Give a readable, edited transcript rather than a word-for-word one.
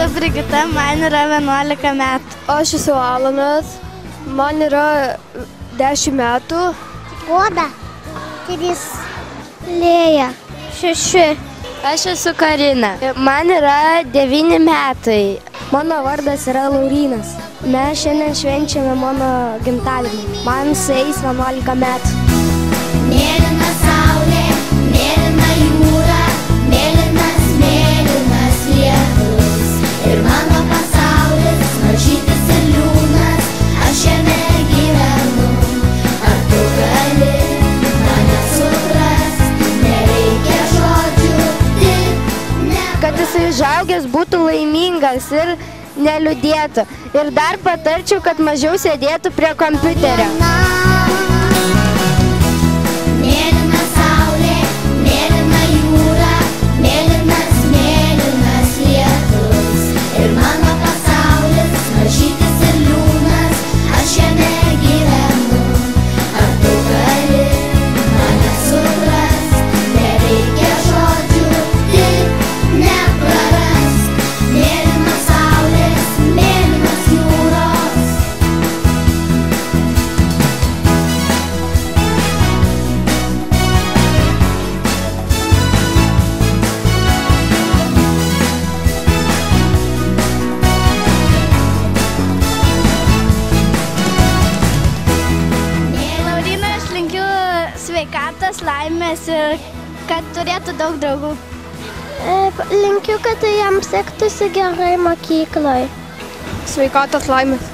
esu Brigita, man yra 11 metų. Aš esu Alanas, man yra 10 metų. Goda, 3. Lėja, 6. Aš esu Karina, man yra 9 metai. Mano vardas yra Laurynas. Mes šiandien švenčiame mano gimtadienį. Man sueis 11 metų. Mėlyna saulė, mėlyna jūra, mėlynas, mėlynas lietus. Ir mano pasaulis mažytis ir liūnas, aš jame gyvenu. Ar tu gali mane suprast, nereikia žodžių, tik ne. Kad jisai užaugęs būtų laimingas ir neliūdėtų. Ir dar patarčiau, kad mažiau sėdėtų prie kompiuterio. Mėlyna saulė, mėlyna jūra, mėlynas, mėlynas lietus. Ir mano pasaulis mažytis ir liūnas, aš jame gyvenu. Ar tu gali mane suprast, nereikia žodžių, tik neprarast. Mėlynos saulės, mėlynos jūros. Laurynai, aš linkiu sveikatos, laimės ir kad turėtų daug draugų. Linkiu, kad jam sektųsi gerai mokykloje. Sveikatos, laimės.